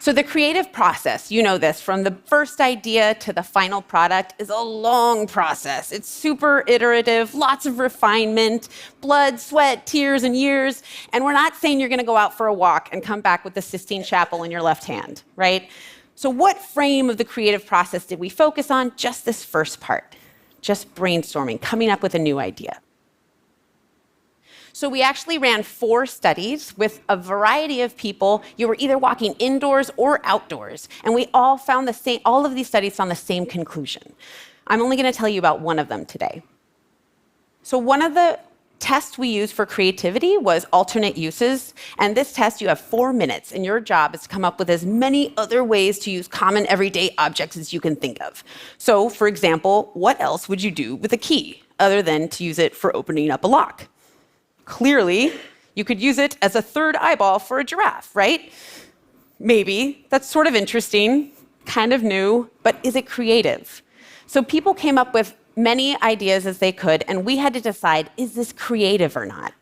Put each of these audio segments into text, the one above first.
So the creative process, you know this, from the first idea to the final product is a long process. It's super iterative, lots of refinement, blood, sweat, tears, and years. And we're not saying you're going to go out for a walk and come back with the Sistine Chapel in your left hand, right? So what frame of the creative process did we focus on? Just this first part, just brainstorming, coming up with a new idea. So we actually ran 4 studies with a variety of people. You were either walking indoors or outdoors. And we all found all of these studies found the same conclusion. I'm only going to tell you about one of them today. So one of the tests we used for creativity was alternate uses. And this test, you have 4 minutes, and your job is to come up with as many other ways to use common everyday objects as you can think of. So, for example, what else would you do with a key other than to use it for opening up a lock? Clearly, you could use it as a third eyeball for a giraffe, right? Maybe. That's sort of interesting, kind of new, but is it creative? So people came up with many ideas as they could, and we had to decide, is this creative or not?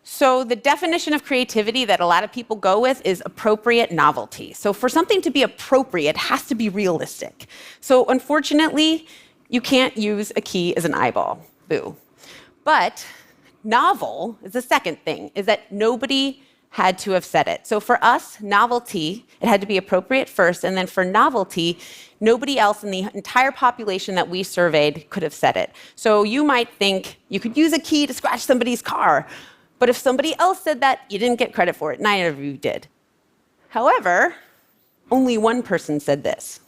So the definition of creativity that a lot of people go with is appropriate novelty. So for something to be appropriate, it has to be realistic. So unfortunately, you can't use a key as an eyeball. Boo. But novel is the second thing, is that nobody had to have said it. So for us, novelty, it had to be appropriate first, and then for novelty, nobody else in the entire population that we surveyed could have said it. So you might think you could use a key to scratch somebody's car, but if somebody else said that, you didn't get credit for it. Neither of you did. However, only one person said this.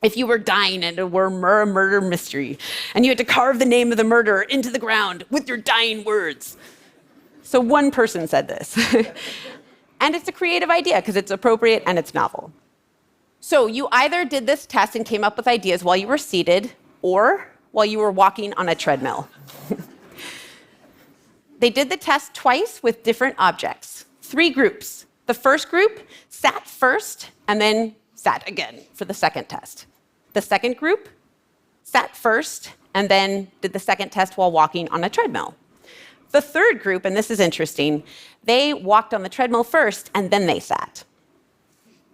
If you were dying and it were a murder mystery, and you had to carve the name of the murderer into the ground with your dying words. So one person said this. And it's a creative idea because it's appropriate and it's novel. So you either did this test and came up with ideas while you were seated or while you were walking on a treadmill. They did the test twice with different objects. 3 groups. The first group sat first and then sat again for the second test. The second group sat first and then did the second test while walking on a treadmill. The third group, and this is interesting, they walked on the treadmill first and then they sat.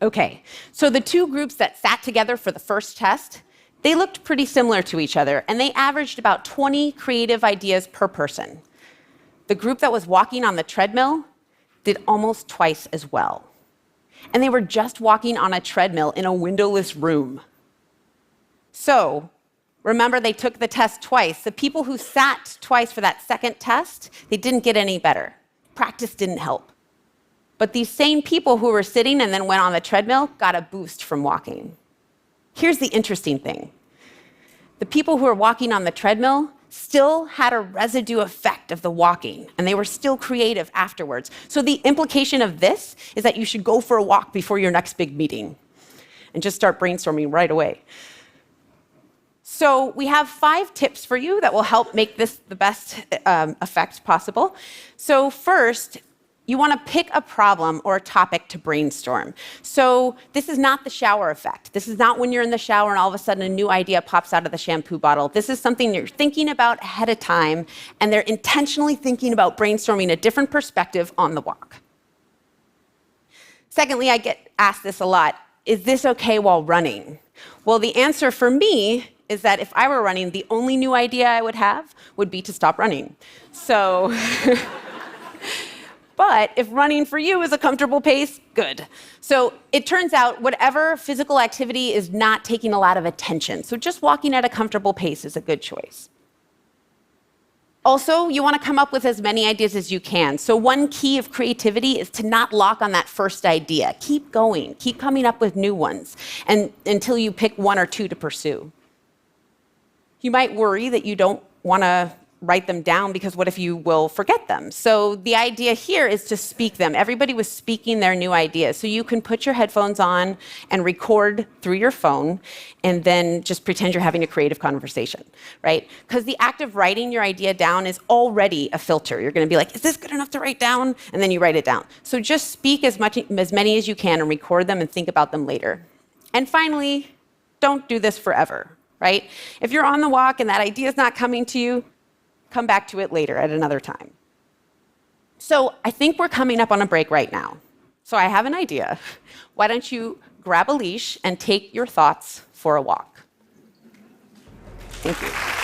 Okay, so the 2 groups that sat together for the first test, they looked pretty similar to each other, and they averaged about 20 creative ideas per person. The group that was walking on the treadmill did almost twice as well. And they were just walking on a treadmill in a windowless room. So, remember, they took the test twice. The people who sat twice for that second test, they didn't get any better. Practice didn't help. But these same people who were sitting and then went on the treadmill got a boost from walking. Here's the interesting thing. The people who were walking on the treadmill still had a residue effect of the walking, and they were still creative afterwards. So the implication of this is that you should go for a walk before your next big meeting and just start brainstorming right away. So we have 5 tips for you that will help make this the best effect possible. So first, you want to pick a problem or a topic to brainstorm. So this is not the shower effect. This is not when you're in the shower and all of a sudden a new idea pops out of the shampoo bottle. This is something you're thinking about ahead of time, and they're intentionally thinking about brainstorming a different perspective on the walk. Secondly, I get asked this a lot. Is this okay while running? Well, the answer for me is that if I were running, the only new idea I would have would be to stop running. So... But if running for you is a comfortable pace, good. So it turns out whatever physical activity is not taking a lot of attention. So just walking at a comfortable pace is a good choice. Also, you want to come up with as many ideas as you can. So one key of creativity is to not lock on that first idea. Keep going. Keep coming up with new ones until you pick 1 or 2 to pursue. You might worry that you don't want to write them down because what if you will forget them? So the idea here is to speak them. Everybody was speaking their new ideas. So you can put your headphones on and record through your phone and then just pretend you're having a creative conversation, right? Because the act of writing your idea down is already a filter. You're going to be like, is this good enough to write down? And then you write it down. So just speak as many as you can and record them and think about them later. And finally, don't do this forever, right? If you're on the walk and that idea is not coming to you, come back to it later at another time. So I think we're coming up on a break right now. So I have an idea. Why don't you grab a leash and take your thoughts for a walk? Thank you.